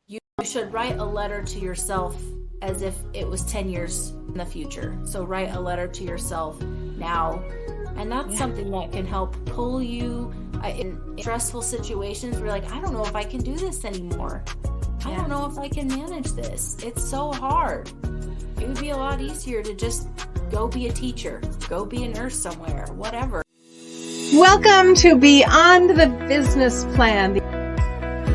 you should write a letter to yourself as if it was 10 years in the future. So write a letter to yourself now. And that's something that can help pull you in stressful situations where you're like, I don't know if I can do this anymore. I don't know if I can manage this. It's so hard. It would be a lot easier to just go be a teacher, go be a nurse somewhere, whatever. Welcome to Beyond the Business Plan.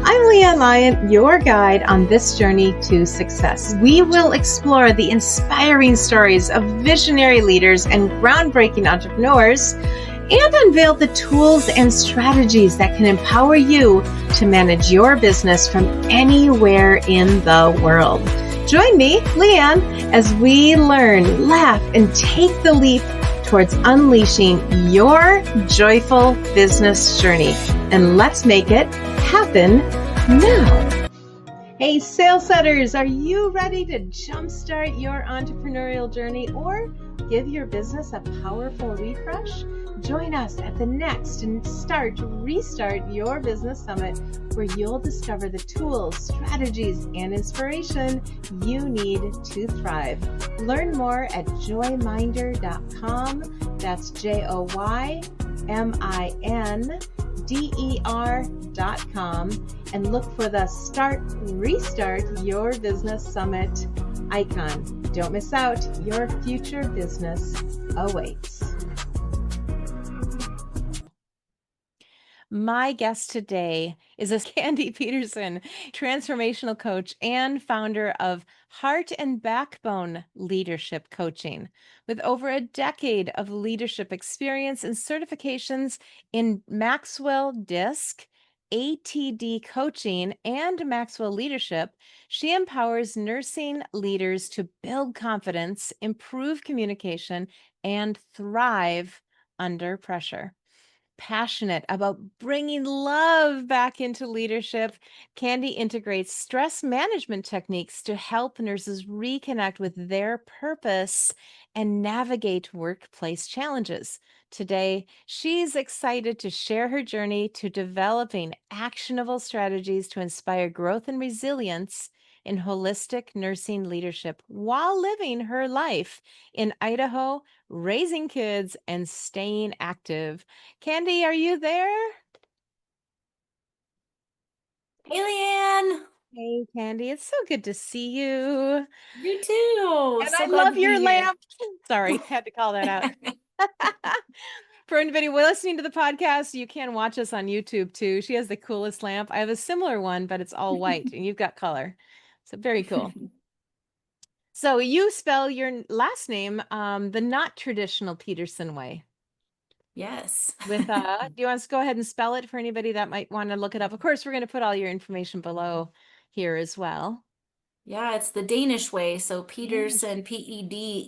I'm LeAnn Lyon, your guide on this journey to success. We will explore the inspiring stories of visionary leaders and groundbreaking entrepreneurs and unveil the tools and strategies that can empower you to manage your business from anywhere in the world. Join me, LeAnn, as we learn, laugh, and take the leap towards unleashing your joyful business journey. And let's make it happen now. Hey, sales setters, are you ready to jumpstart your entrepreneurial journey or give your business a powerful refresh? Join us at the next and Restart Your Business Summit, where you'll discover the tools, strategies, and inspiration you need to thrive. Learn more at joyminder.com. That's JOYMINDER.com, and look for the Restart Your Business Summit icon. Don't miss out. Your future business awaits. My guest today is a Candy Pedersen, transformational coach and founder of Heart and Backbone Leadership Coaching. With over a decade of leadership experience and certifications in Maxwell DISC, ATD coaching, and Maxwell Leadership, she empowers nursing leaders to build confidence, improve communication, and thrive under pressure. Passionate about bringing love back into leadership, Candy integrates stress management techniques to help nurses reconnect with their purpose and navigate workplace challenges. Today, she's excited to share her journey to developing actionable strategies to inspire growth and resilience in holistic nursing leadership while living her life in Idaho, raising kids, and staying active. Candy, are you there? Hey, LeAnn. Hey, Candy, it's so good to see you. You too. And So I glad love to your be here. lamp. Sorry, had to call that out. For anybody listening to the podcast, you can watch us on YouTube too. She has the coolest lamp. I have a similar one, but it's all white and you've got color. So very cool. So you spell your last name the not traditional Pedersen way. Yes. With do you want us to go ahead and spell it for anybody that might want to look it up? Of course, we're going to put all your information below here as well. Yeah, it's the Danish way. So Pedersen, Pedersen.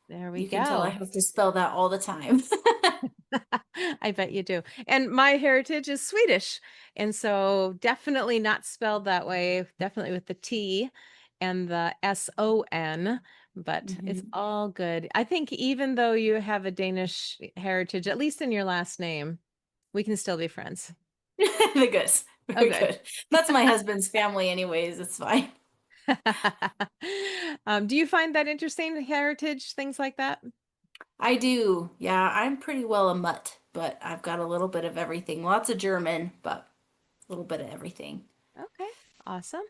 There we You go. can tell I have to spell that all the time. I bet you do. And my heritage is Swedish. And so definitely not spelled that way, definitely with the T and the S-O-N, but it's all good. I think even though you have a Danish heritage, at least in your last name, we can still be friends. The good. Very Okay. good. That's my husband's family anyways. It's fine. Do you find that interesting, heritage, things like that? I do. Yeah, I'm pretty well a mutt, but I've got a little bit of everything. Lots of German, but a little bit of everything. Okay, awesome.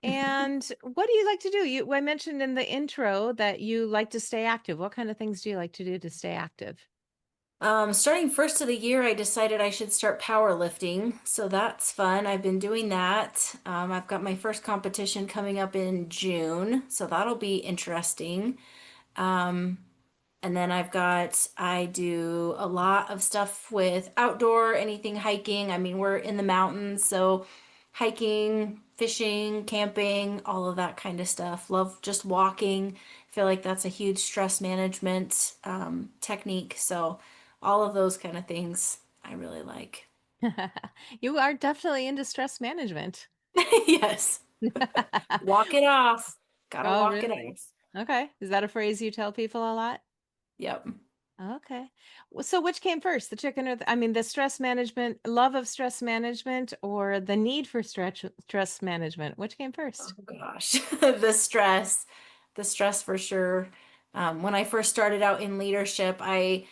And what do you like to do? I mentioned in the intro that you like to stay active. What kind of things do you like to do to stay active? Starting first of the year, I decided I should start powerlifting. So that's fun. I've been doing that. I've got my first competition coming up in June, so that'll be interesting. And then I do a lot of stuff with outdoor, anything hiking. I mean, we're in the mountains, so hiking, fishing, camping, all of that kind of stuff. Love just walking. I feel like that's a huge stress management technique. So all of those kind of things I really like. You are definitely into stress management. Yes. Walk it off. Gotta Oh, walk it really? off. Okay. Is that a phrase you tell people a lot? Yep. Okay. So which came first, the chicken or I mean, the stress management, love of stress management or the need for stress management? Which came Oh first? gosh, the stress for sure. When I first started out in leadership, I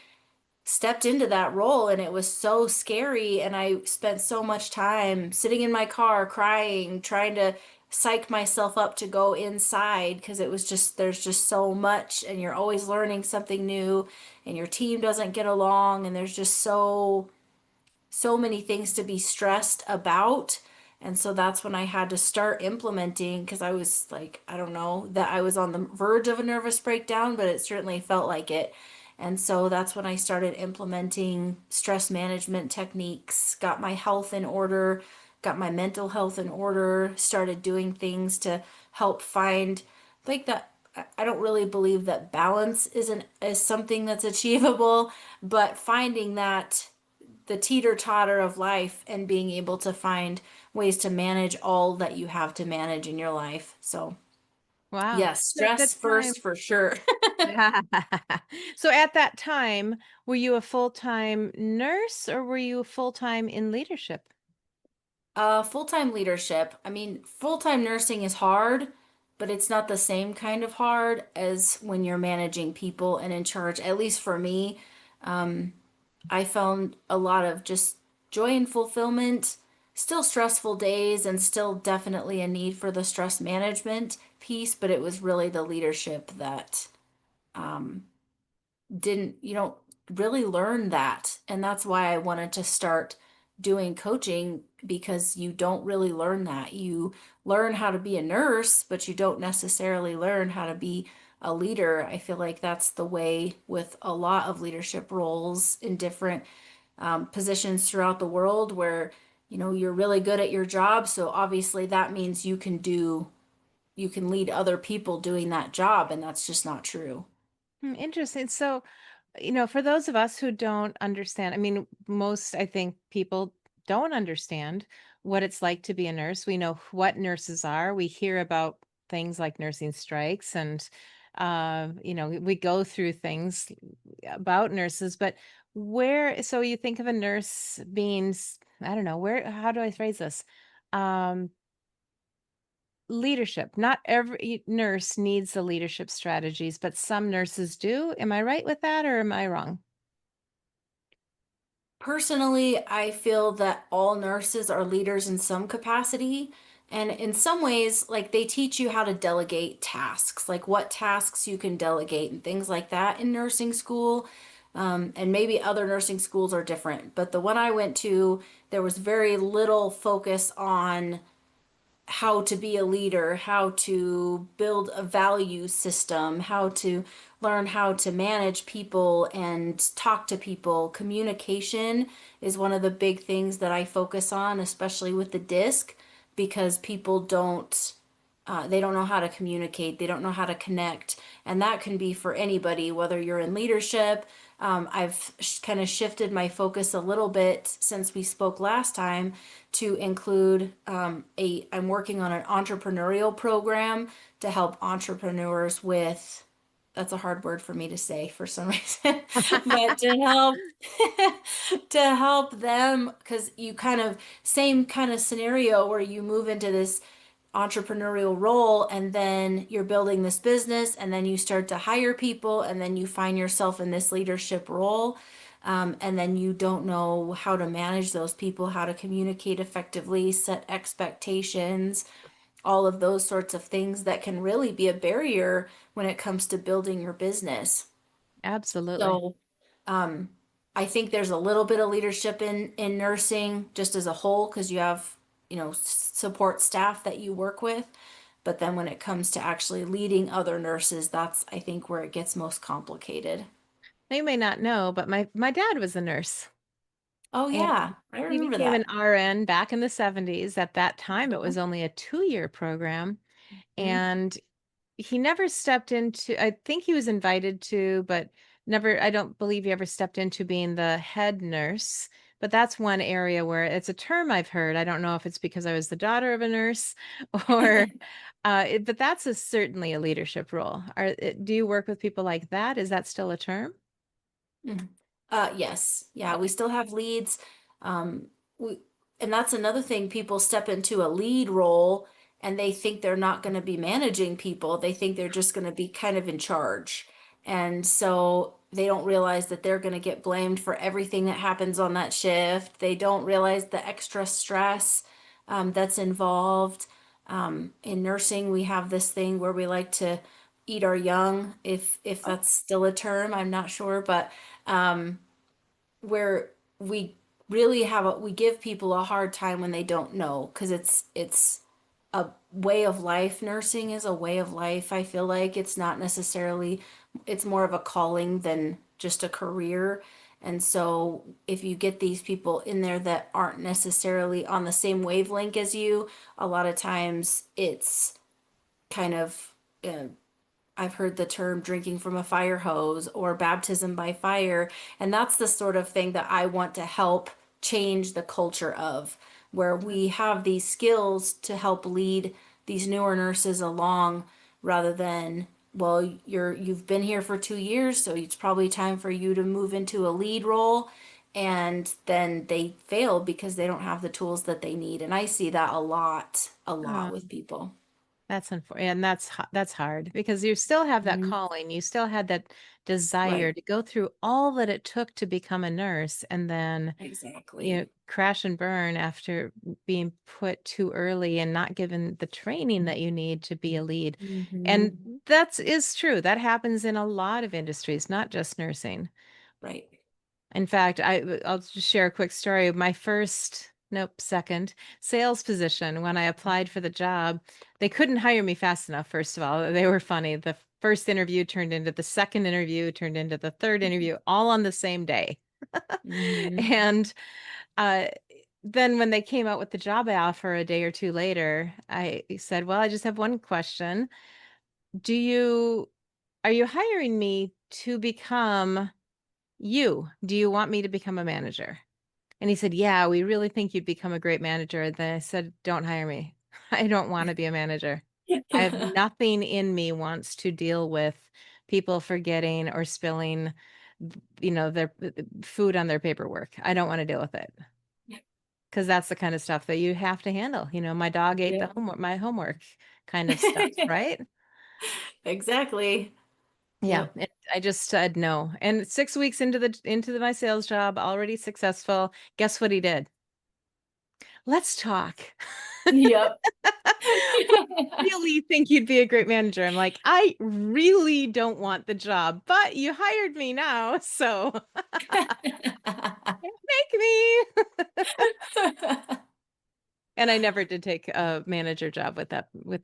stepped into that role and it was so scary. And I spent so much time sitting in my car crying, trying to psych myself up to go inside because it was just, there's just so much and you're always learning something new and your team doesn't get along and there's just so many things to be stressed about. And so that's when I had to start implementing because I was like, I don't know that I was on the verge of a nervous breakdown, but it certainly felt like it. And so that's when I started implementing stress management techniques, got my health in order, got my mental health in order, started doing things to help find like that. I don't really believe that balance is something that's achievable, but finding that the teeter-totter of life and being able to find ways to manage all that you have to manage in your life. So, Wow. yes, So at the stress time first for sure. So at that time, were you a full-time nurse or were you full-time in leadership? Full-time leadership. I mean, full-time nursing is hard, but it's not the same kind of hard as when you're managing people and in charge. At least for me, um, I found a lot of just joy and fulfillment, still stressful days, and still definitely a need for the stress management piece, but it was really the leadership that um, didn't, you don't really learn that. And that's why I wanted to start doing coaching because you don't really learn that. You learn how to be a nurse, but you don't necessarily learn how to be a leader. I feel like that's the way with a lot of leadership roles in different positions throughout the world where, you're really good at your job. So obviously that means you can lead other people doing that job, and that's just not true. Interesting. So, for those of us who don't understand, I mean, most, I think, people don't understand what it's like to be a nurse. We know what nurses are. We hear about things like nursing strikes and, we go through things about nurses, but so you think of a nurse being, I don't know, how do I phrase this? Um, Leadership. Not every nurse needs the leadership strategies, but some nurses do. Am I right with that or am I wrong? Personally, I feel that all nurses are leaders in some capacity. And in some ways, like they teach you how to delegate tasks, like what tasks you can delegate and things like that in nursing school. And maybe other nursing schools are different, but the one I went to, there was very little focus on how to be a leader, how to build a value system, how to learn how to manage people and talk to people. Communication is one of the big things that I focus on, especially with the disc, because people they don't know how to communicate, they don't know how to connect, and that can be for anybody, whether you're in leadership. I've kind of shifted my focus a little bit since we spoke last time to include I'm working on an entrepreneurial program to help entrepreneurs with, that's a hard word for me to say for some reason, but to help to help them because you kind of same kind of scenario where you move into this entrepreneurial role and then you're building this business and then you start to hire people and then you find yourself in this leadership role. And then you don't know how to manage those people, how to communicate effectively, set expectations, all of those sorts of things that can really be a barrier when it comes to building your business. Absolutely. So, um, I think there's a little bit of leadership in nursing just as a whole because you have, support staff that you work with. But then when it comes to actually leading other nurses, that's I think where it gets most complicated. Now, you may not know, but my dad was a nurse Oh and yeah, I he remember became an that. RN back in the 70s. At that time, it Mhm. was only a 2-year program. Mhm. And he never stepped into, I think he was invited to, but never, I don't believe he ever stepped into being the head nurse. But that's one area where it's a term I've heard. I don't know if it's because I was the daughter of a nurse or, but certainly a leadership role. Do you work with people like that? Is that still a term? Mhm. Yes. Yeah, we still have leads. Um, we, and that's another thing. People step into a lead role and they think they're not going to be managing people. They think they're just going to be kind of in charge. And so they don't realize that they're going to get blamed for everything that happens on that shift. They don't realize the extra stress that's involved. In nursing, we have this thing where we like to eat our young, if that's still a term, I'm not sure, but um, where we really we give people a hard time when they don't know, because it's a way of life. Nursing is a way of life. I feel like it's not necessarily, it's more of a calling than just a career. And so if you get these people in there that aren't necessarily on the same wavelength as you, a lot of times it's kind of uh, I've heard the term drinking from a fire hose or baptism by fire. And that's the sort of thing that I want to help change the culture of, where we have these skills to help lead these newer nurses along rather than, well, you've been here for 2 years, so it's probably time for you to move into a lead role. And then they fail because they don't have the tools that they need. And I see that a lot with people. That's unfortunate, and that's hard because you still have that Mhm. calling. You still had that desire Right. to go through all that it took to become a nurse, and then Exactly. crash and burn after being put too early and not given the training that you need to be a lead. Hmm. And that's is true. That happens in a lot of industries, not just nursing. Right. In fact, I'll just share a quick story. My first, nope, second sales position when I applied for the job, they couldn't hire me fast enough, first of all. They were funny. The first interview turned into the second interview, turned into the third interview, all on the same day. Hmm. And uh, then when they came out with the job offer a day or two later, I said, "Well, I just have one question. Do you are you hiring me to become you? Do you want me to become a manager?" And he said, "Yeah, we really think you'd become a great manager." And then I said, "Don't hire me. I don't want to be a manager. I have nothing in me wants to deal with people forgetting or spilling, their food on their paperwork. I don't want to deal with it because that's the kind of stuff that you have to handle. My dog ate the Yeah. homework, my homework kind of stuff, right?" Exactly. Yeah, Yep. and I just said no. And 6 weeks into my sales job, already successful. Guess what he did? Let's talk. Yep. Really think you'd be a great manager. I'm like, I really don't want the job, but you hired me now, so make me. And I never did take a manager job with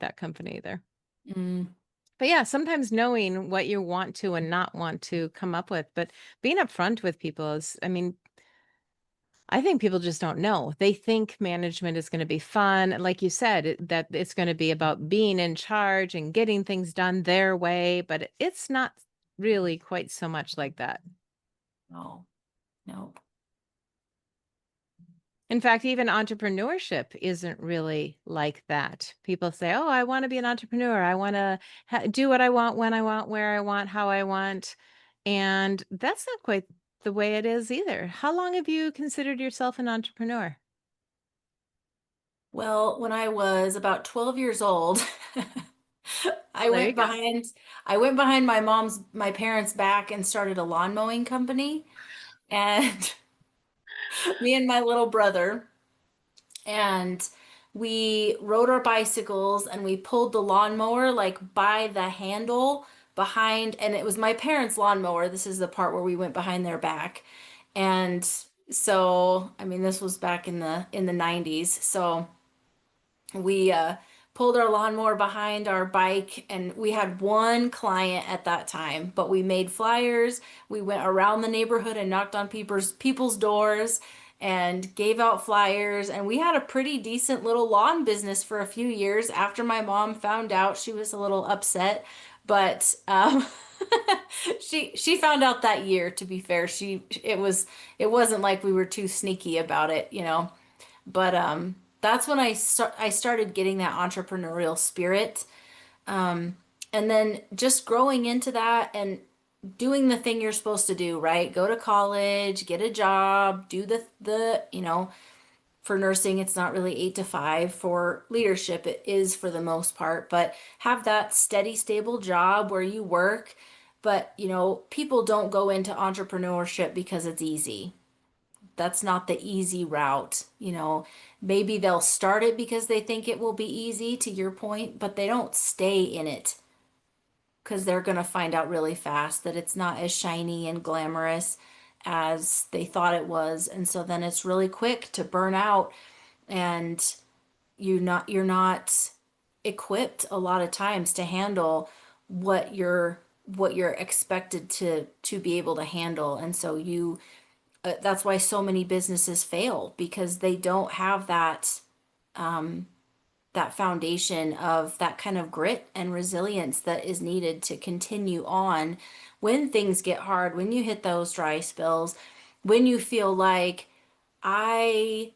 that company either. Mm. But yeah, sometimes knowing what you want to and not want to come up with, but being upfront with people is, I mean, I think people just don't know. They think management is going to be fun. Like you said, that it's going to be about being in charge and getting things done their way, but it's not really quite so much like that. No, no. In fact, even entrepreneurship isn't really like that. People say, "Oh, I want to be an entrepreneur. I want to do what I want, when I want, where I want, how I want." And that's not quite the way it is either. How long have you considered yourself an entrepreneur? Well, when I was about 12 years old, I Well, there you went go. behind I went behind my parents' back and started a lawn mowing company. And me and my little brother, and we rode our bicycles and we pulled the lawnmower like by the handle behind, and it was my parents' lawnmower. This is the part where we went behind their back. And so, I mean, this was back in the 90s. So we pulled our lawnmower behind our bike, and we had one client at that time, but we made flyers. We went around the neighborhood and knocked on people's doors and gave out flyers, and we had a pretty decent little lawn business for a few years. After my mom found out, she was a little upset, but she found out that year. To be fair, it wasn't like we were too sneaky about it. But that's when I started getting that entrepreneurial spirit. And then just growing into that, and doing the thing you're supposed to do, right? Go to college, get a job, do for nursing, it's not really 8 to 5. For leadership, it is for the most part, but have that steady, stable job where you work. But, people don't go into entrepreneurship because it's easy. That's not the easy route. Maybe they'll start it because they think it will be easy, to your point, but they don't stay in it because they're going to find out really fast that it's not as shiny and glamorous as they thought it was. And so then it's really quick to burn out, and you're not equipped a lot of times to handle what you're expected to be able to handle. And so that's why so many businesses fail, because they don't have that foundation of that kind of grit and resilience that is needed to continue on when things get hard, when you hit those dry spells, when you feel like I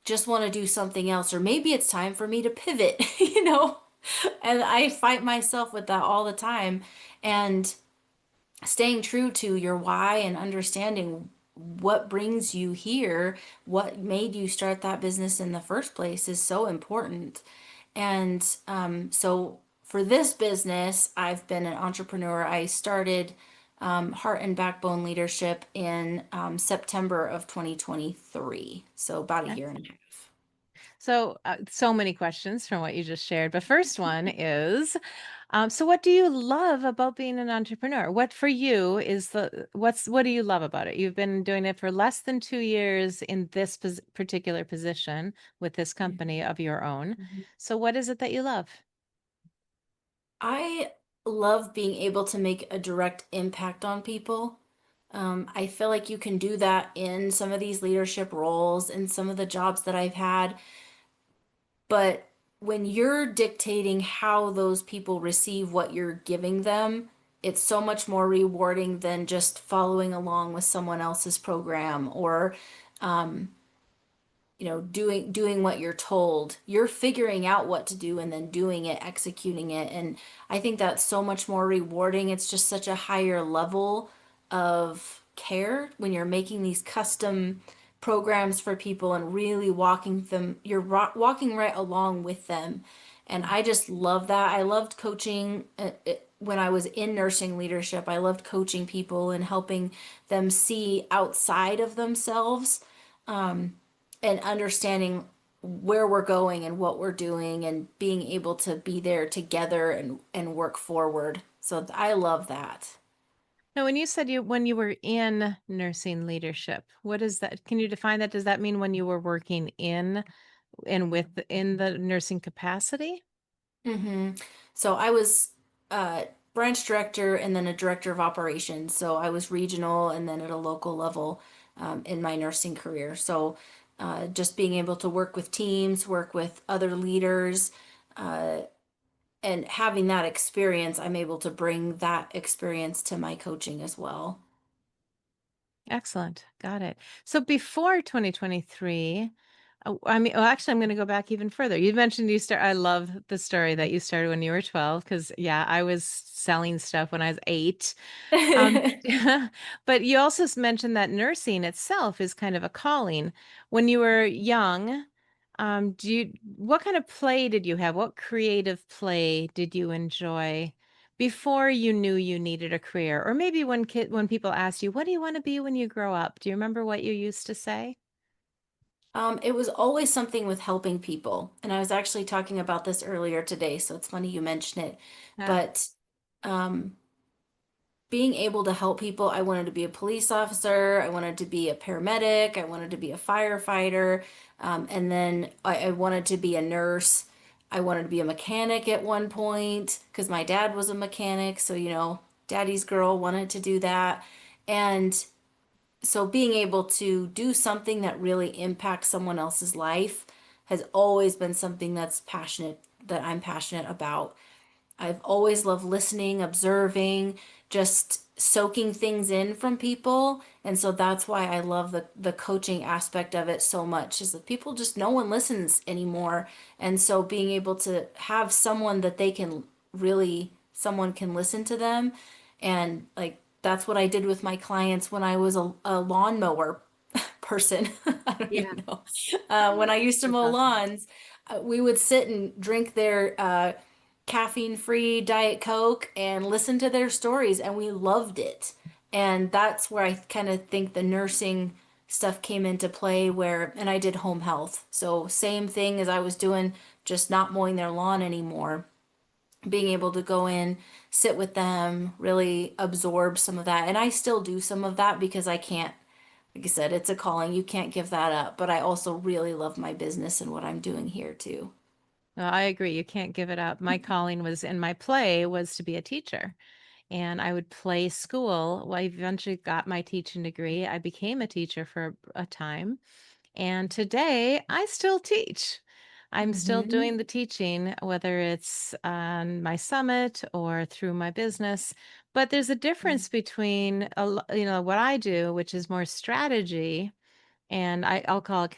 just want to do something else, or maybe it's time for me to pivot, And I fight myself with that all the time. And staying true to your why and understanding what brings you here, what made you start that business in the first place, is so important. And so for this business, I've been an entrepreneur. I started Heart and Backbone Leadership in September of 2023. So about a year and a Excellent. half. So, so many questions from what you just shared. But first one is, so what do you love about being an entrepreneur? What for you is what do you love about it? You've been doing it for less than 2 years in this particular position with this company of your own. Mhm. So what is it that you love? I love being able to make a direct impact on people. I feel like you can do that in some of these leadership roles and some of the jobs that I've had. But when you're dictating how those people receive what you're giving them, it's so much more rewarding than just following along with someone else's program, or um, doing what you're told. You're figuring out what to do and then doing it, executing it. And I think that's so much more rewarding. It's just such a higher level of care when you're making these custom programs for people and really walking right along with them. And I just love that. I loved coaching when I was in nursing leadership. I loved coaching people and helping them see outside of themselves, and understanding where we're going and what we're doing, and being able to be there together and work forward. So I love that. Now, when you said when you were in nursing leadership, what is that? Can you define that? Does that mean when you were working in the nursing capacity? hmm So I was branch director and then a director of operations. So I was regional and then at a local level in my nursing career. So just being able to work with teams, work with other leaders, uh, and having that experience, I'm able to bring that experience to my coaching as well. Excellent. Got it. So before 2023, I mean, well, actually, I'm going to go back even further. You mentioned I love the story that you started when you were 12, because, yeah, I was selling stuff when I was 8. Um, but you also mentioned that nursing itself is kind of a calling. When you were young, what kind of play did you have? What creative play did you enjoy before you knew you needed a career? Or maybe when people ask you, what do you want to be when you grow up? Do you remember what you used to say? It was always something with helping people. And I was actually talking about this earlier today, so it's funny you mention it. Ah, But um, being able to help people, I wanted to be a police officer, I wanted to be a paramedic, I wanted to be a firefighter, and then I wanted to be a nurse. I wanted to be a mechanic at one point because my dad was a mechanic. So, daddy's girl wanted to do that. And so being able to do something that really impacts someone else's life has always been something that I'm passionate about. I've always loved listening, observing, just soaking things in from people. And so that's why I love the coaching aspect of it so much, is that people just, no one listens anymore. And so being able to have someone that someone can listen to them, and like that's what I did with my clients when I was a lawnmower person. I don't Yeah. even know. When I used to That's mow awesome. lawns, we would sit and drink their caffeine-free Diet Coke and listen to their stories, and we loved it. And that's where I kind of think the nursing stuff came into play where, and I did home health. So same thing as I was doing, just not mowing their lawn anymore, being able to go in, sit with them, really absorb some of that. And I still do some of that because I can't, like I said, it's a calling. You can't give that up. But I also really love my business and what I'm doing here too. Well, I agree. You can't give it up. My calling was in my play was to be a teacher. And I would play school. Well, I eventually got my teaching degree. I became a teacher for a time. And today I still teach. I'm still Hmm. doing the teaching, whether it's on my summit or through my business. But there's a difference between, what I do, which is more strategy, and I'll call it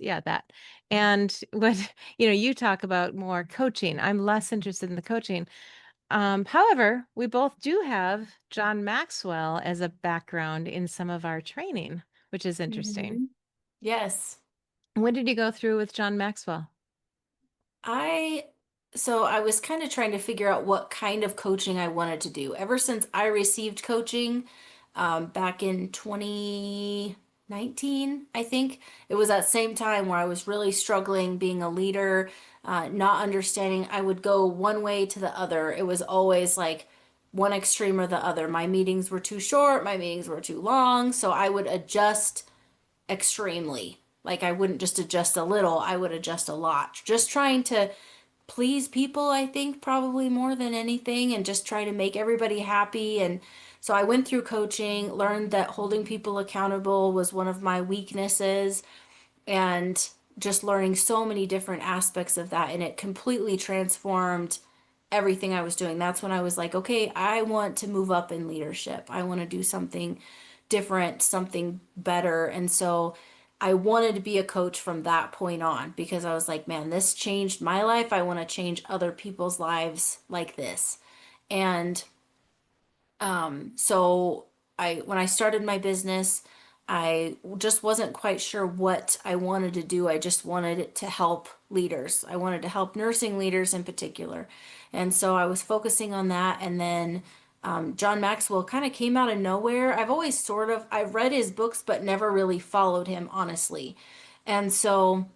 yeah, that. And what, you talk about more coaching. I'm less interested in the coaching. However, we both do have John Maxwell as a background in some of our training, which is interesting. Hmm. Yes. When did you go through with John Maxwell? I so I was kind of trying to figure out what kind of coaching I wanted to do. Ever since I received coaching back in 2019, I think it was that same time where I was really struggling being a leader, not understanding. I would go one way to the other. It was always like one extreme or the other. My meetings were too short, my meetings were too long, so I would adjust extremely. Like I wouldn't just adjust a little, I would adjust a lot. Just trying to please people, I think, probably more than anything, and just try to make everybody happy. And so I went through coaching, learned that holding people accountable was one of my weaknesses, and just learning so many different aspects of that. And it completely transformed everything I was doing. That's when I was like, okay, I want to move up in leadership. I want to do something different, something better. And so I wanted to be a coach from that point on because I was like, man, this changed my life. I want to change other people's lives like this. And so when I started my business, I just wasn't quite sure what I wanted to do. I just wanted it to help leaders. I wanted to help nursing leaders in particular. And so I was focusing on that. And then John Maxwell kind of came out of nowhere. I've read his books, but never really followed him, honestly. And so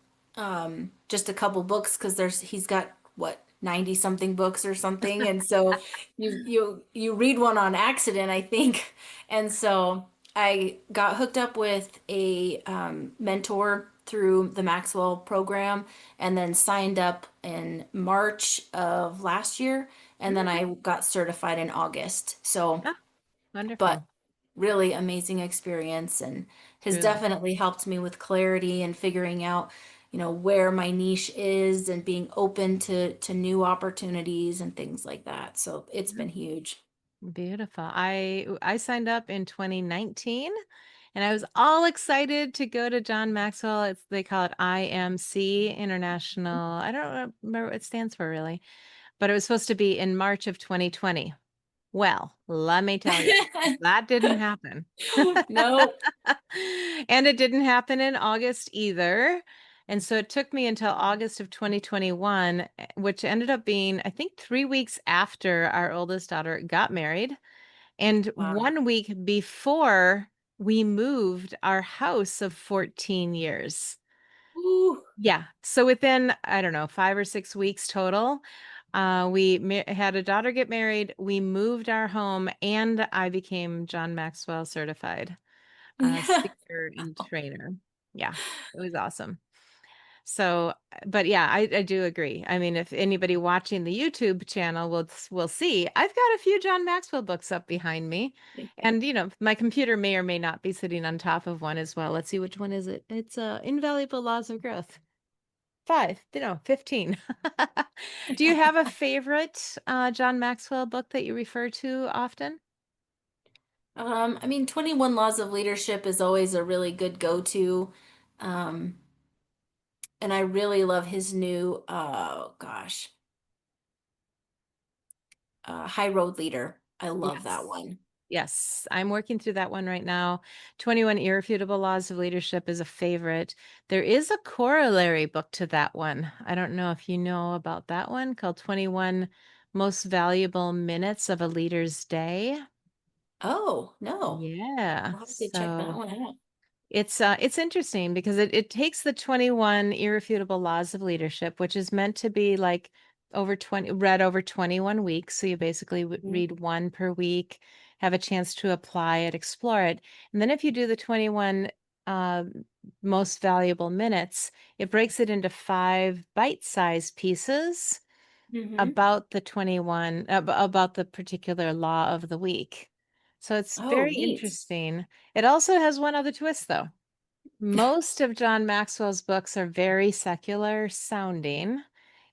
just a couple books because he's got what 90 something books or something, and so you read one on accident, I think. And so I got hooked up with a mentor through the Maxwell program, and then signed up in March of last year, and then I Okay. got certified in August. So, Ah, but wonderful. really amazing experience, and has Truly. definitely helped me with clarity and figuring out, where my niche is and being open to new opportunities and things like that. So it's been huge. Beautiful. I signed up in 2019 and I was all excited to go to John Maxwell. They call it IMC International. I don't remember what it stands for really, but it was supposed to be in March of 2020. Well, let me tell you, that didn't happen. Nope. And it didn't happen in August either. And so it took me until August of 2021, which ended up being, I think, 3 weeks after our oldest daughter got married. And Wow. 1 week before we moved our house of 14 years. Ooh. Yeah. So within, I don't know, 5 or 6 weeks total, had a daughter get married. We moved our home, and I became John Maxwell certified Yeah. speaker and trainer. Yeah, it was awesome. So, but yeah, I do agree. I mean, if anybody watching the YouTube channel will see, I've got a few John Maxwell books up behind me, and my computer may or may not be sitting on top of one as well. Let's see, which one is it? It's Invaluable Laws of Growth. 15. Do you have a favorite John Maxwell book that you refer to often? I mean, 21 Laws of Leadership is always a really good go-to. Um, and I really love his new, oh gosh, High Road Leader. I love that Yes. one. Yes, I'm working through that one right now. 21 Irrefutable Laws of Leadership is a favorite. There is a corollary book to that one. I don't know if you know about that one called 21 Most Valuable Minutes of a Leader's Day. Oh, no. Yeah. I'll have to check that So one out. it's interesting because it takes the 21 irrefutable laws of leadership, which is meant to be like read over 21 weeks. So you basically Mhm. read one per week, have a chance to apply it, explore it. And then if you do the 21 uh, most valuable minutes, it breaks it into 5 bite-sized pieces Mhm. about the 21 about the particular law of the week. So it's Oh, very neat. interesting. It also has one other twist though. Most of John Maxwell's books are very secular sounding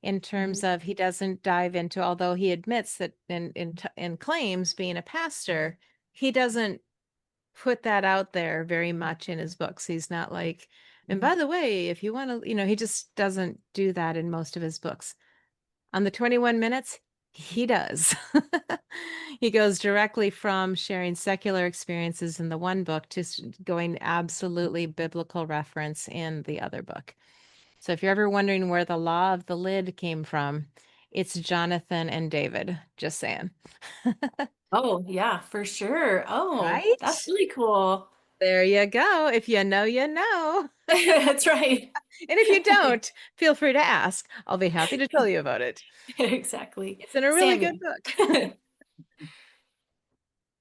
in terms Mhm. of he doesn't dive into, although he admits that in claims being a pastor, he doesn't put that out there very much in his books. He's not like, and Mhm. by the way, if you want to, he just doesn't do that in most of his books. On the 21 minutes, he does. He goes directly from sharing secular experiences in the one book to going absolutely biblical reference in the other book. So if you're ever wondering where the law of the lid came from, it's Jonathan and David. Just saying. Oh, yeah, for sure. Oh, that's Right? really cool. There you go. If you know, you know. That's right. And if you don't, feel free to ask. I'll be happy to tell you about it. Exactly. It's in a really good Samuel. book.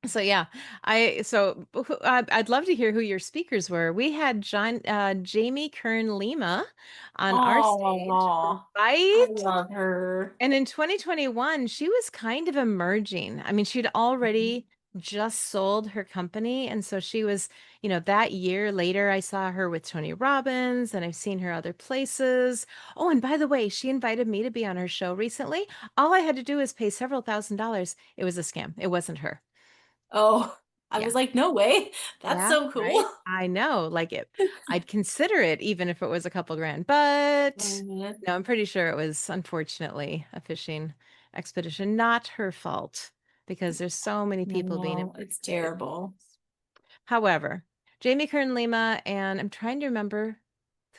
So yeah, I'd love to hear who your speakers were. We had Jamie Kern Lima on our stage, Oh, I right? love her. And in 2021, she was kind of emerging. I mean, she'd already just sold her company. And so she was, that year later, I saw her with Tony Robbins and I've seen her other places. Oh, and by the way, she invited me to be on her show recently. All I had to do was pay several $1,000s. It was a scam. It wasn't her. Oh, I Yeah. was like, no way. That's Yeah, so right? cool. I know, like I'd consider it even if it was a couple grand, but Uh, no, I'm pretty sure it was unfortunately a fishing expedition, not her fault because there's so many people being no, it's impersonated. terrible. However, Jamie Kern Lima, and I'm trying to remember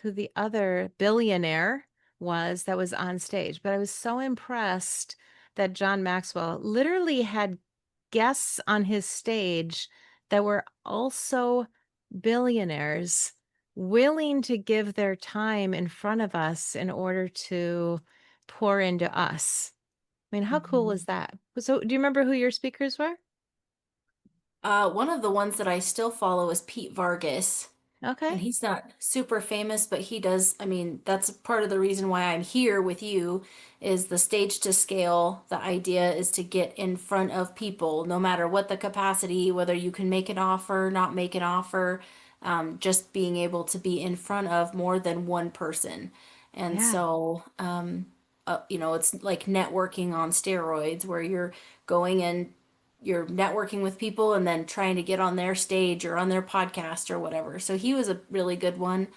who the other billionaire was that was on stage, but I was so impressed that John Maxwell literally had guests on his stage that were also billionaires willing to give their time in front of us in order to pour into us. I mean, how cool was Mhm. that? So, do you remember who your speakers were? One of the ones that I still follow is Pete Vargas. And Okay. he's not super famous, but he does. I mean, that's part of the reason why I'm here with you is the stage to scale. The idea is to get in front of people, no matter what the capacity, whether you can make an offer, not make an offer, just being able to be in front of more than one person. And Yeah. so, it's like networking on steroids where you're going in, you're networking with people and then trying to get on their stage or on their podcast or whatever. So he was a really good one.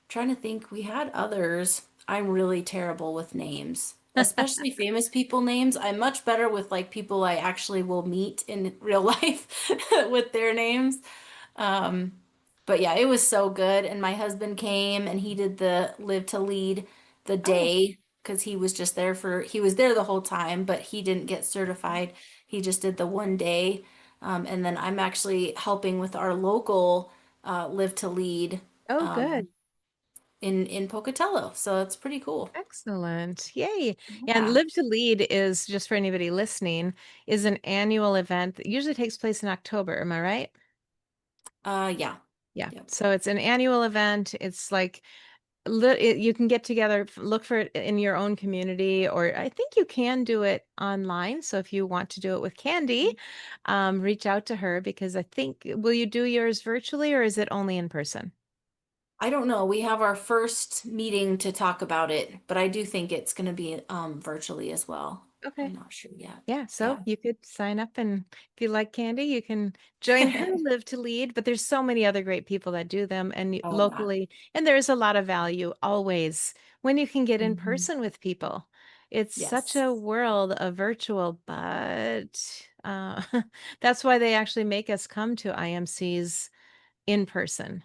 Trying to think, we had others. I'm really terrible with names, especially famous people names. I'm much better with like people I actually will meet in real life with their names. Um, but yeah, it was so good. And my husband came and he did the Live to Lead the Oh, day because he was there the whole time, but he didn't get certified. He just did the one day. And then I'm actually helping with our local Live to Lead oh, good. um, in Pocatello. So it's pretty cool. Excellent. Yay. Yeah, and Yeah. Live to Lead is just for anybody listening, is an annual event that usually takes place in October. Am I right? Yeah. Yeah. Yep. So it's an annual event. It's like you can get together, look for it in your own community, or I think you can do it online. So if you want to do it with Candy, reach out to her because I think, will you do yours virtually or is it only in person? I don't know. We have our first meeting to talk about it, but I do think it's going to be virtually as well. I'm Okay. not sure yet. Yeah, so Yeah. you could sign up and if you like Candy, you can join her Live to Lead, but there's so many other great people that do them and Oh yeah. locally, and there's a lot of value always when you can get in Mhm. person with people. It's such Yes. a world of virtual, but that's why they actually make us come to IMCs in person.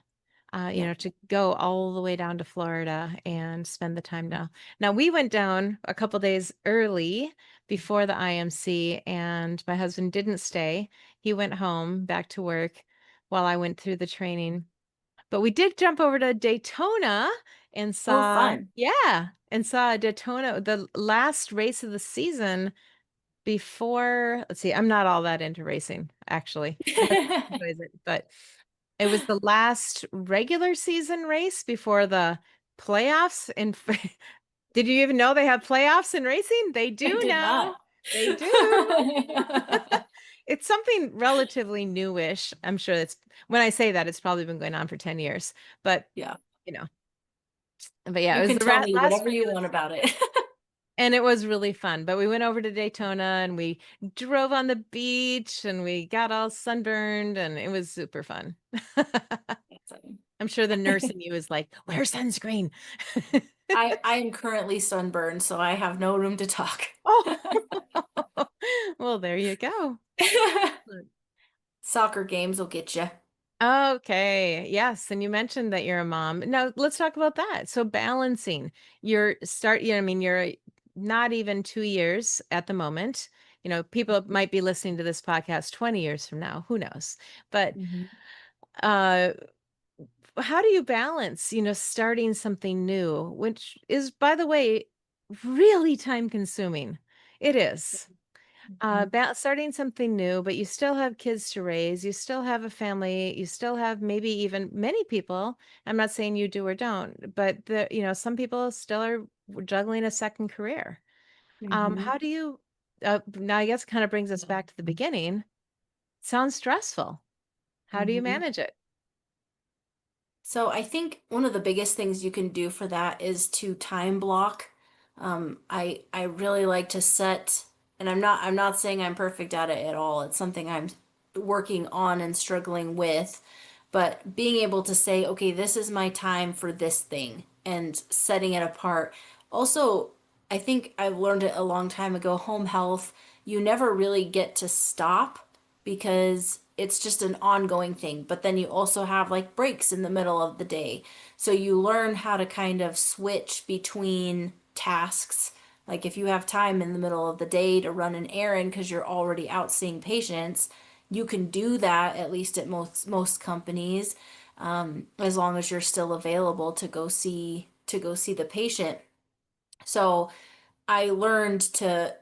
Yep. To go all the way down to Florida and spend the time down. Now we went down a couple days early before the IMC, and my husband didn't stay. He went home back to work while I went through the training. But we did jump over to Daytona and Oh, saw, fun. yeah, and saw Daytona, the last race of the season before. Let's see, I'm not all that into racing, actually. My husband enjoys it, but it was the last regular season race before the playoffs. And did you even know they have playoffs in racing? They I do did not. now. They do. It's something relatively newish. I'm sure that's when I say that, it's probably been going on for 10 years. But, Yeah. you know, but yeah, it You was can the tell me last whatever you regular want about it. and it was really fun. But we went over to Daytona and we drove on the beach and we got all sunburned and it was super fun. I'm sure the nurse in you is like, wear sunscreen. I am currently sunburned, so I have no room to talk. Oh, well, there you go. Soccer games will get you. Okay. Yes. And you mentioned that you're a mom. Now let's talk about that. So balancing I mean, you're not even 2 years at the moment. People might be listening to this podcast 20 years from now. Who knows? But Mhm. uh how do you balance, starting something new, which is, by the way, really time consuming? It is. Mhm. Starting something new, but you still have kids to raise, you still have a family, you still have maybe even many people. I'm not saying you do or don't, but some people still are juggling a second career. Mhm. How do you, now I guess kind of brings us back to the beginning. Sounds stressful. How do you Mhm. manage it? So I think one of the biggest things you can do for that is to time block. I really like to set, and I'm not saying I'm perfect at it at all. It's something I'm working on and struggling with, but being able to say, okay, this is my time for this thing and setting it apart. Also, I think I've learned it a long time ago, home health, you never really get to stop because it's just an ongoing thing. But then you also have like breaks in the middle of the day. So you learn how to kind of switch between tasks. Like if you have time in the middle of the day to run an errand because you're already out seeing patients, you can do that at least at most companies, as long as you're still available to go see the patient. So I learned to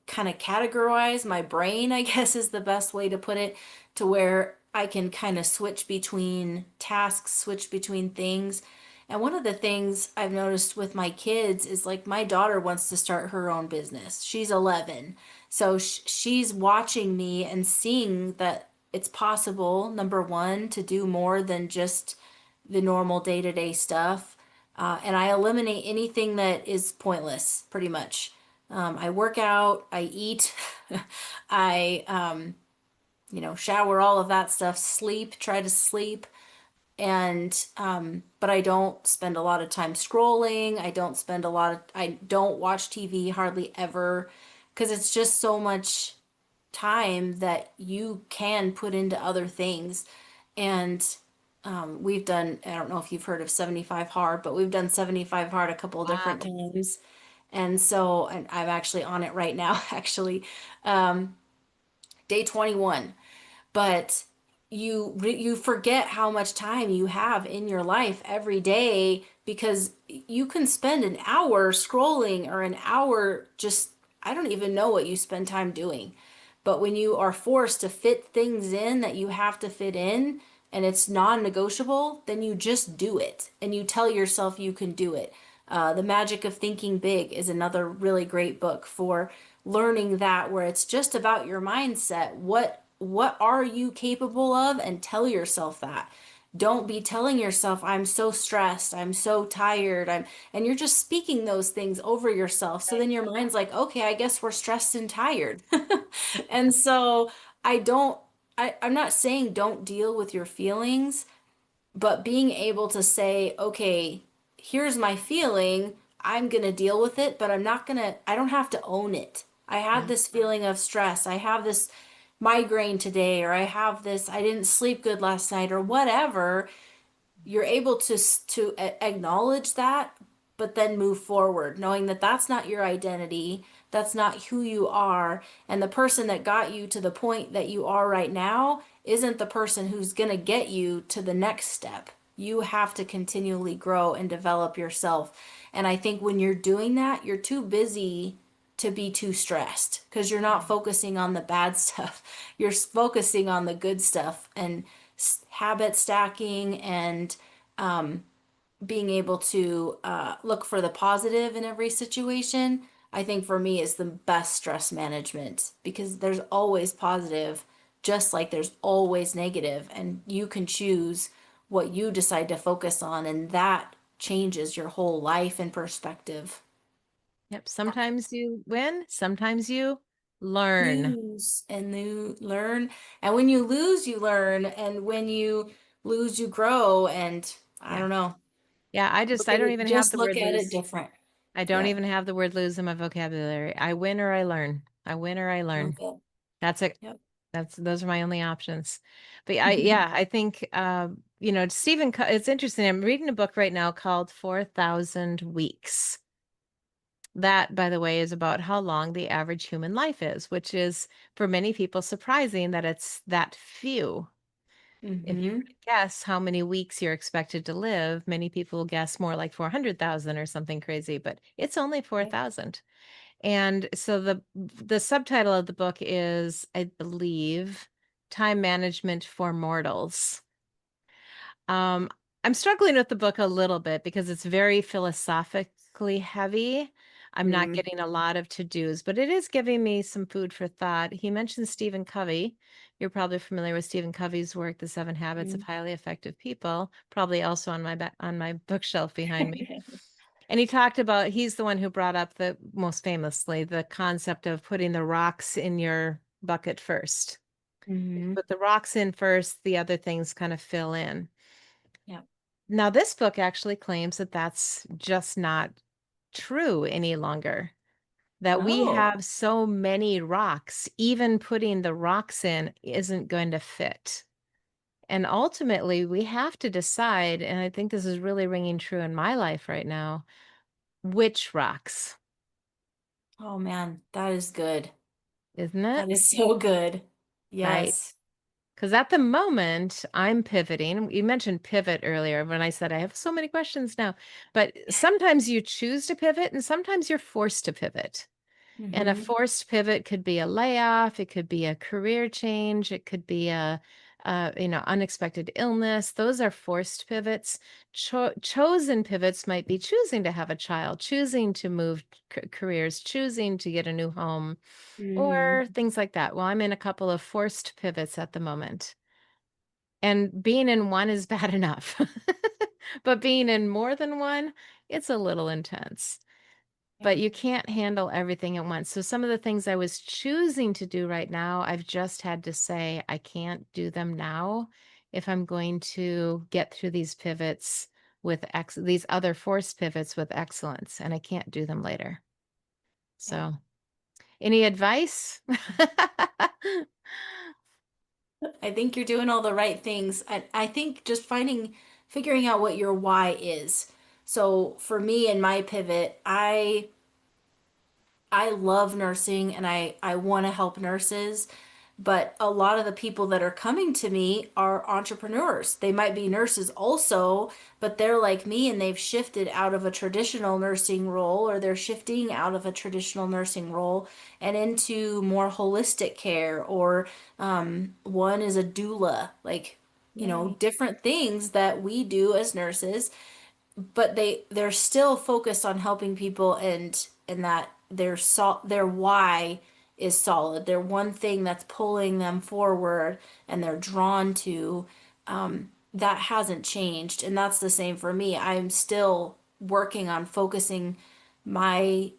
kind of categorize my brain, I guess is the best way to put it, to where I can kind of switch between tasks, switch between things. And one of the things I've noticed with my kids is like my daughter wants to start her own business. She's 11. So she's watching me and seeing that it's possible, number one, to do more than just the normal day-to-day stuff. And I eliminate anything that is pointless, pretty much. I work out, I eat, I, shower, all of that stuff, sleep, try to sleep. And, but I don't spend a lot of time scrolling. I don't watch TV hardly ever because it's just so much time that you can put into other things. And we've done, I don't know if you've heard of 75 hard, but we've done 75 hard a couple of different Wow. times. And so, and I'm actually on it right now, actually, um, day 21. But you forget how much time you have in your life every day because you can spend an hour scrolling or an hour just, I don't even know what you spend time doing. But when you are forced to fit things in that you have to fit in and it's non-negotiable, then you just do it and you tell yourself you can do it. The Magic of Thinking Big is another really great book for learning that, where it's just about your mindset. What are you capable of? And tell yourself that. Don't be telling yourself, I'm so stressed, I'm so tired, and you're just speaking those things over yourself. So then your mind's like, okay, I guess we're stressed and tired. And so I don't, I'm not saying don't deal with your feelings, but being able to say, okay, here's my feeling. I'm going to deal with it, but I don't have to own it. I had Yeah. this feeling of stress. I have this migraine today, or I didn't sleep good last night, or whatever. You're able to acknowledge that, but then move forward, knowing that that's not your identity, that's not who you are, and the person that got you to the point that you are right now isn't the person who's going to get you to the next step. You have to continually grow and develop yourself. And I think when you're doing that, you're too busy to be too stressed because you're not focusing on the bad stuff. You're focusing on the good stuff and habit stacking and being able to look for the positive in every situation. I think for me is the best stress management because there's always positive, just like there's always negative, and you can choose what you decide to focus on, and that changes your whole life and perspective. Yep. Sometimes you win, sometimes you learn. Lose and you learn, and when you lose, you learn, and when you lose, you grow, and I Yeah. don't know. Yeah. I don't even have Just the look word at it lose. different. I don't Yep. even have the word lose in my vocabulary. I win or I learn. I win or I learn. Okay. That's it. Yep. Those are my only options. But yeah, I think, it's interesting. I'm reading a book right now called 4,000 Weeks. That, by the way, is about how long the average human life is, which is for many people surprising that it's that few. If you were Mm-hmm. to guess how many weeks you're expected to live, many people guess more like 400,000 or something crazy, but it's only Okay. 4,000. And so the subtitle of the book is, I believe, Time Management for Mortals. Um, I'm struggling with the book a little bit because it's very philosophically heavy. I'm not Mm-hmm. getting a lot of to-dos, but it is giving me some food for thought. He mentioned Stephen Covey. You're probably familiar with Stephen Covey's work, The Seven Habits of Highly Effective People, probably also on on my bookshelf behind me. And he talked about, he's the one who brought up the most famously the concept of putting the rocks in your bucket first. Mm-hmm. Put the rocks in first, the other things kind of fill in. Yep. Now, this book actually claims that that's just not true any longer. That we Oh, have so many rocks, even putting the rocks in isn't going to fit. And ultimately, we have to decide, and I think this is really ringing true in my life right now, which rocks, oh man, that is good. isn't That it? is so good. Right. Yes. Because at the moment, I'm pivoting. You mentioned pivot earlier when I said I have so many questions now, but sometimes you choose to pivot and sometimes you're forced to pivot. And a Mm-hmm. forced pivot could be a layoff, it could be a career change, it could be unexpected illness. Those are forced pivots. Chosen pivots might be choosing to have a child, choosing to move careers, choosing to get a new home, Mm-hmm. or things like that. Well, I'm in a couple of forced pivots at the moment. And being in one is bad enough. But being in more than one, it's a little intense. Yeah. But you can't handle everything at once. So some of the things I was choosing to do right now, I've just had to say I can't do them now if I'm going to get through these pivots with these other forced pivots with excellence, and I can't do them later. Yeah. So, any advice? I think you're doing all the right things. I think just figuring out what your why is. So for me and my pivot, I love nursing and I want to help nurses, but a lot of the people that are coming to me are entrepreneurs. They might be nurses also, but they're like me and they've shifted out of a traditional nursing role or they're shifting out of a traditional nursing role and into more holistic care or one is a doula, like, Yay. different things that we do as nurses, but they're still focused on helping people and that their why is solid. They're one thing that's pulling them forward and they're drawn to that hasn't changed, and that's the same for me. I'm still working on focusing my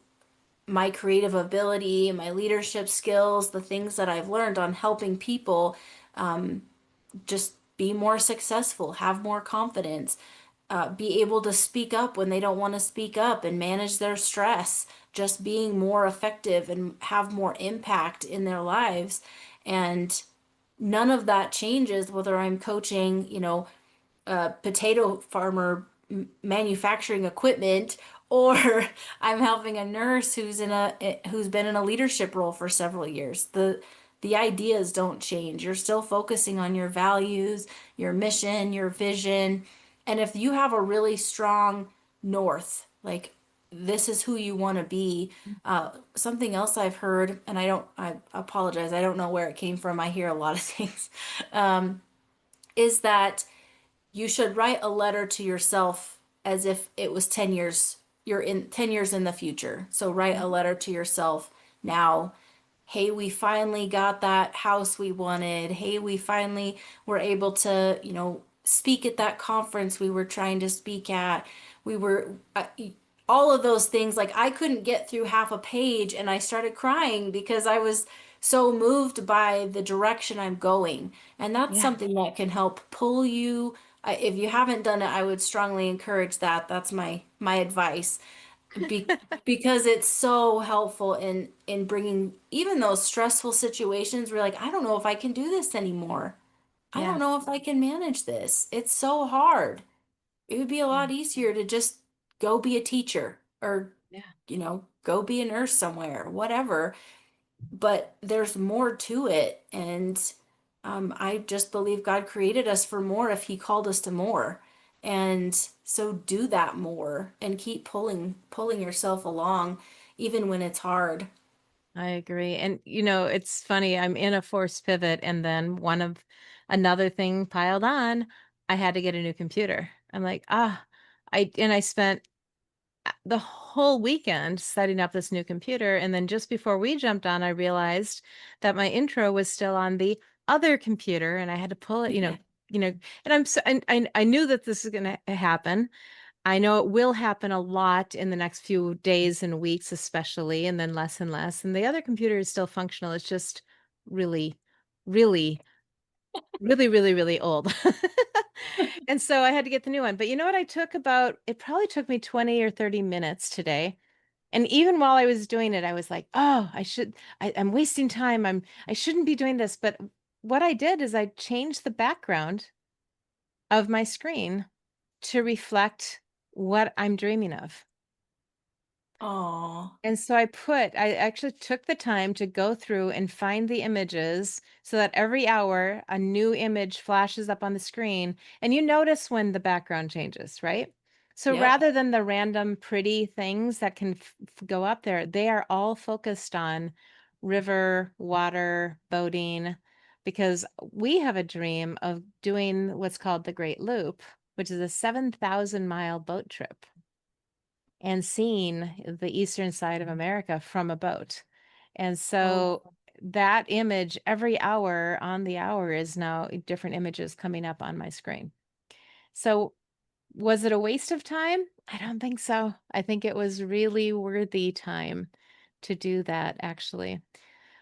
my creative ability, my leadership skills, the things that I've learned on helping people just be more successful, have more confidence, be able to speak up when they don't want to speak up and manage their stress, just being more effective and have more impact in their lives. And none of that changes whether I'm coaching, a potato farmer manufacturing equipment, or I'm helping a nurse who's been in a leadership role for several years. The ideas don't change. You're still focusing on your values, your mission, your vision. And if you have a really strong north, like this is who you want to be. Something else I've heard, and I apologize, I don't know where it came from. I hear a lot of things, is that you should write a letter to yourself as if it was 10 years, you're in 10 years in the future. So write a letter to yourself now. Hey, we finally got that house we wanted. Hey, we finally were able to, speak at that conference we were trying to speak at. We were all of those things. Like I couldn't get through half a page and I started crying because I was so moved by the direction I'm going. And that's Yeah. something that can help pull you. If you haven't done it, I would strongly encourage that. That's my advice. Be, because it's so helpful in bringing even those stressful situations where like, I don't know if I can do this anymore. I Yeah. don't know if I can manage this. It's so hard. It would be a Yeah. lot easier to just go be a teacher or, Yeah. go be a nurse somewhere, whatever. But there's more to it. And I just believe God created us for more if He called us to more. And so do that more and keep pulling yourself along, even when it's hard. I agree. And it's funny, I'm in a forced pivot and then another thing piled on. I had to get a new computer. I'm like, I spent the whole weekend setting up this new computer. And then just before we jumped on, I realized that my intro was still on the other computer and I had to pull it, and I knew that this is going to happen. I know it will happen a lot in the next few days and weeks, especially, and then less and less. And the other computer is still functional. It's just really, really, really, really, really old. And so I had to get the new one. But you know what? It probably took me 20 or 30 minutes today. And even while I was doing it, I was like, oh, I'm wasting time. I shouldn't be doing this. But what I did is I changed the background of my screen to reflect what I'm dreaming of. Oh, And so I actually took the time to go through and find the images so that every hour a new image flashes up on the screen. And you notice when the background changes, right? So yep. rather than the random pretty things that can go up there, they are all focused on river, water, boating, because we have a dream of doing what's called the Great Loop, which is a 7,000-mile boat trip and seeing the eastern side of America from a boat. And Oh, so that image every hour on the hour is now different images coming up on my screen. So was it a waste of time? I don't think so. I think it was really worthy time to do that, actually.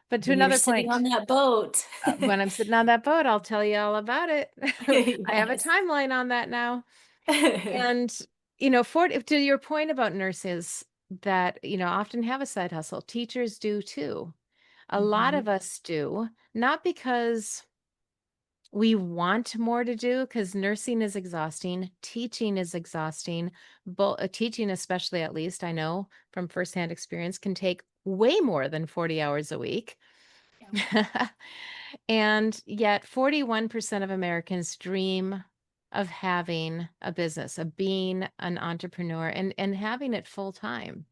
But to when you're another sitting on point, that boat. when I'm sitting on that boat, I'll tell you all about it. I have a Yes. timeline on that now. And, to your point about nurses that, often have a side hustle, teachers do too. A lot Hmm. of us do, not because we want more to do, because nursing is exhausting, teaching is exhausting. Teaching, especially, at least I know from firsthand experience, can take way more than 40 hours a week. And yet 41% of Americans dream of having a business, of being an entrepreneur and having it full time,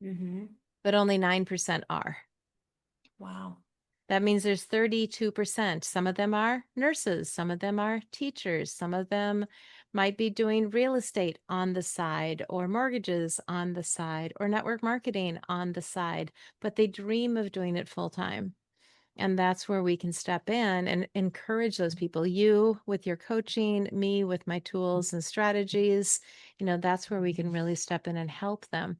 Hmm. but only 9% are. Wow. That means there's 32%. Some of them are nurses, some of them are teachers, some of them might be doing real estate on the side or mortgages on the side or network marketing on the side, but they dream of doing it full time. And that's where we can step in and encourage those people. You with your coaching, me with my tools and strategies, that's where we can really step in and help them.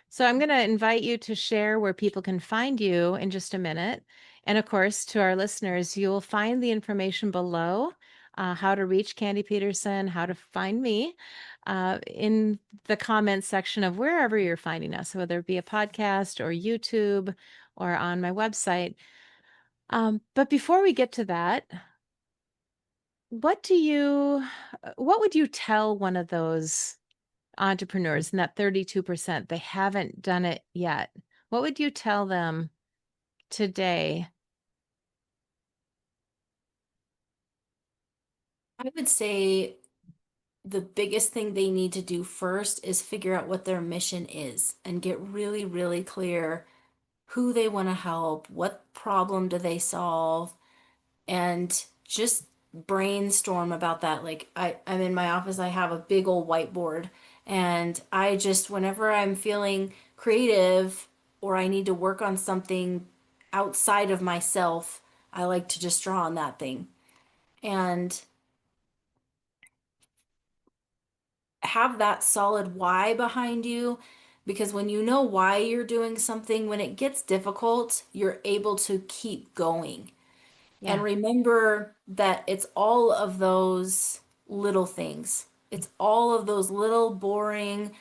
So I'm going to invite you to share where people can find you in just a minute. And of course, to our listeners, you'll find the information below how to reach Candy Petersen, how to find me in the comments section of wherever you're finding us, whether it be a podcast or YouTube or on my website. But before we get to that, what would you tell one of those entrepreneurs in that 32%, they haven't done it yet? What would you tell them today? I would say the biggest thing they need to do first is figure out what their mission is and get really, really clear who they want to help, what problem do they solve, and just brainstorm about that. Like I'm in my office, I have a big old whiteboard, and I just, whenever I'm feeling creative or I need to work on something outside of myself, I like to just draw on that thing and have that solid why behind you. Because when you know why you're doing something, when it gets difficult, you're able to keep going. And Yeah. remember that it's all of those little things. It's all of those little boring,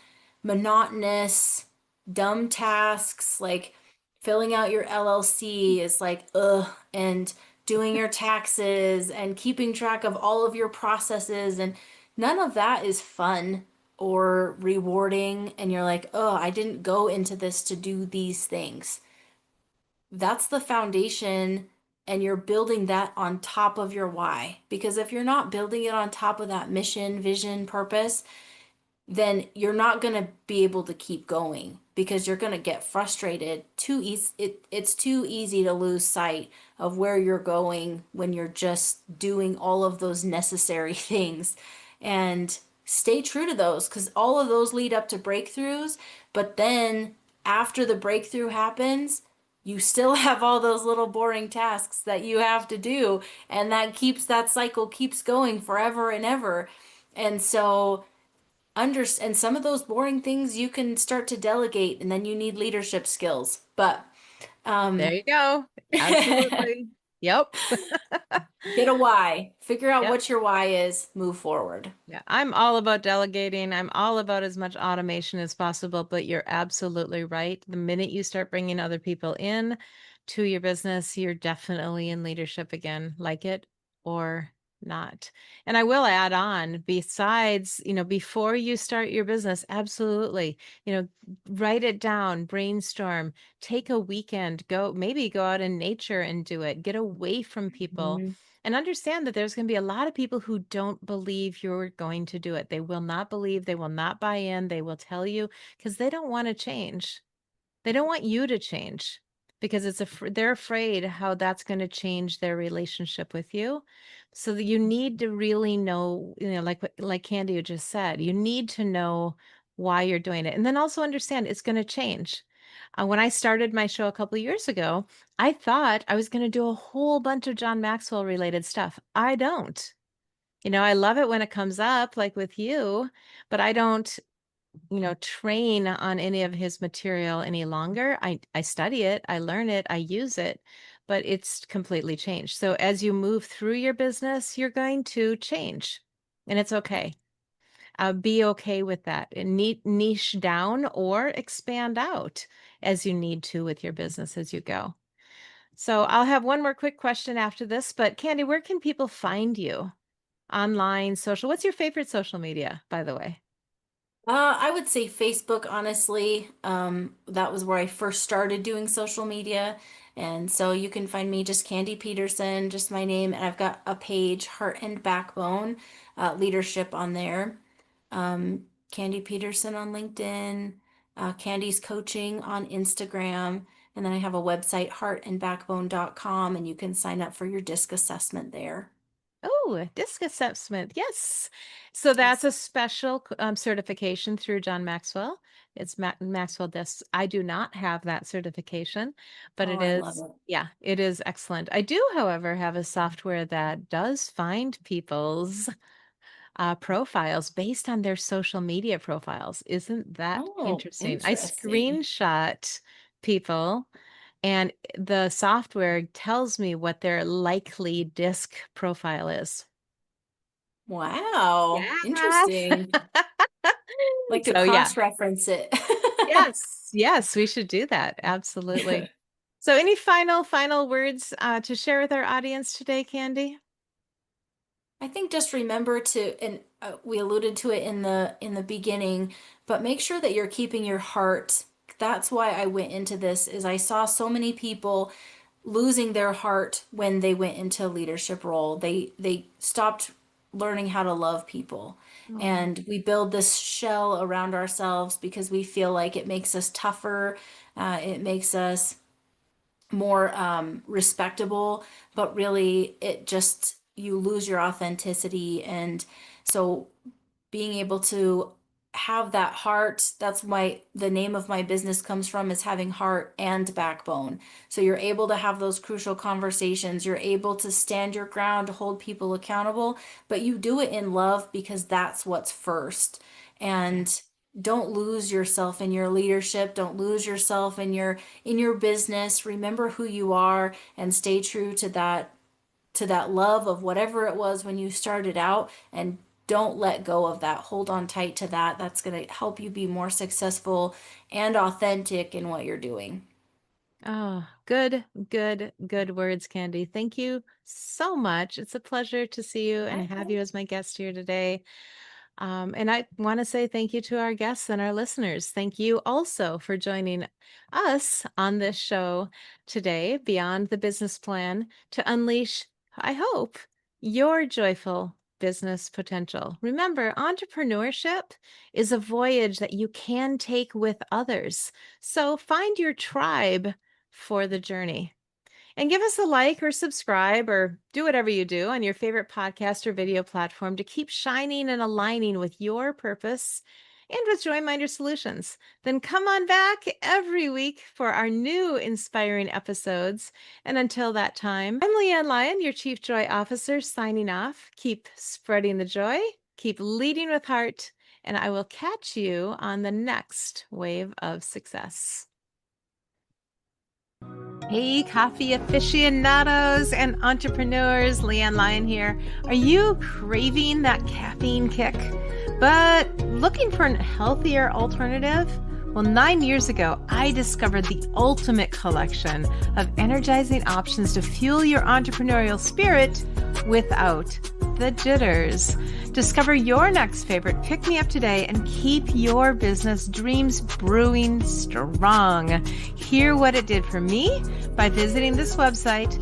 monotonous, dumb tasks like filling out your LLC is like, ugh, and doing your taxes and keeping track of all of your processes. And none of that is fun or rewarding. And you're like, oh, I didn't go into this to do these things. That's the foundation, and you're building that on top of your why. Because if you're not building it on top of that mission, vision, purpose, then you're not going to be able to keep going because you're going to get frustrated. Too easy, it's too easy to lose sight of where you're going when you're just doing all of those necessary things. And stay true to those because all of those lead up to breakthroughs. But then after the breakthrough happens, you still have all those little boring tasks that you have to do. And that cycle keeps going forever and ever. And so, and some of those boring things you can start to delegate, and then you need leadership skills. But There um, you go. get Absolutely. Yep. a why, figure out Yep. what your why is, move forward. Yeah, I'm all about delegating. I'm all about as much automation as possible, but you're absolutely right. The minute you start bringing other people in to your business, you're definitely in leadership again, like it or not. And I will add on, besides, before you start your business, absolutely, write it down, brainstorm, take a weekend, maybe go out in nature and do it, get away from people Mhm. and understand that there's going to be a lot of people who don't believe you're going to do it. They will not believe, they will not buy in, they will tell you because they don't want to change. They don't want you to change because they're afraid how that's going to change their relationship with you. So that you need to really know, like Candy just said, you need to know why you're doing it. And then also understand it's going to change. When I started my show a couple of years ago, I thought I was going to do a whole bunch of John Maxwell related stuff. I don't. I love it when it comes up, like with you, but I don't, train on any of his material any longer. I study it, I learn it, I use it, but it's completely changed. So as you move through your business, you're going to change, and it's okay. Be okay with that and niche down or expand out as you need to with your business as you go. So I'll have one more quick question after this, but Candy, where can people find you? Online, social. What's your favorite social media, by the way? I would say Facebook, honestly. That was where I first started doing social media. And so you can find me just Candy Petersen, just my name. And I've got a page, Heart and Backbone Leadership on there. Candy Petersen on LinkedIn, Candy's Coaching on Instagram. And then I have a website, heartandbackbone.com, and you can sign up for your DISC assessment there. Oh, a disc assessment. Yes. So that's Yes. a special certification through John Maxwell. It's Maxwell DISC. I do not have that certification, but Oh, it I love is, it. yeah, it is excellent. I do, however, have a software that does find people's profiles based on their social media profiles. Isn't that Oh, interesting? I interesting. screenshot people and the software tells me what their likely disc profile is. Wow. Yeah. Interesting. Like to So yeah. cross-reference it. Yes. Yes, we should do that. Absolutely. So any final words to share with our audience today, Candy? I think just remember to, and we alluded to it in the beginning, but make sure that you're keeping your heart. That's why I went into this, is I saw so many people losing their heart when they went into a leadership role. They stopped learning how to love people. Oh, And we build this shell around ourselves because we feel like it makes us tougher, it makes us more respectable, but really it just, you lose your authenticity. And so being able to have that heart, that's my, the name of my business comes from, is having heart and backbone. So you're able to have those crucial conversations, you're able to stand your ground, to hold people accountable, but you do it in love because that's what's first. yeah. And don't lose yourself in your leadership, don't lose yourself in your business. Remember who you are and stay true to that love of whatever it was when you started out, and don't let go of that. Hold on tight to that. That's going to help you be more successful and authentic in what you're doing. Oh, good words, Candy. Thank you so much. It's a pleasure to see you and have you as my guest here today. And I want to say thank you to our guests and our listeners. Thank you also for joining us on this show today, Beyond the Business Plan, to unleash, I hope, your joyful business potential. Remember, entrepreneurship is a voyage that you can take with others. So find your tribe for the journey. And give us a like or subscribe or do whatever you do on your favorite podcast or video platform to keep shining and aligning with your purpose and with Joyminder Solutions. Then come on back every week for our new inspiring episodes. And until that time, I'm LeAnn Lyon, your Chief Joy Officer, signing off. Keep spreading the joy, keep leading with heart, and I will catch you on the next wave of success. Hey, coffee aficionados and entrepreneurs, LeAnn Lyon here. Are you craving that caffeine kick, but looking for a healthier alternative? Well, 9 years ago, I discovered the ultimate collection of energizing options to fuel your entrepreneurial spirit without the jitters. Discover your next favorite pick-me-up today and keep your business dreams brewing strong. Hear what it did for me by visiting this website,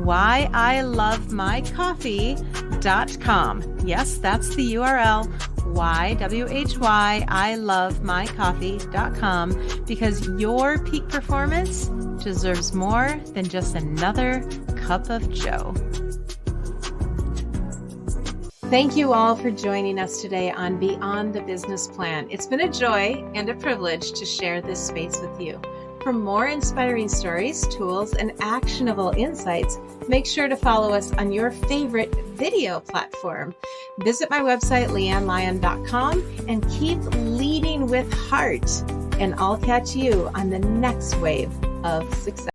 whyIlovemycoffee.com. Yes, that's the URL, whyIlovemycoffee.com, because your peak performance deserves more than just another cup of joe. Thank you all for joining us today on Beyond the Business Plan. It's been a joy and a privilege to share this space with you. For more inspiring stories, tools, and actionable insights, make sure to follow us on your favorite video platform. Visit my website, leannlyon.com, and keep leading with heart. And I'll catch you on the next wave of success.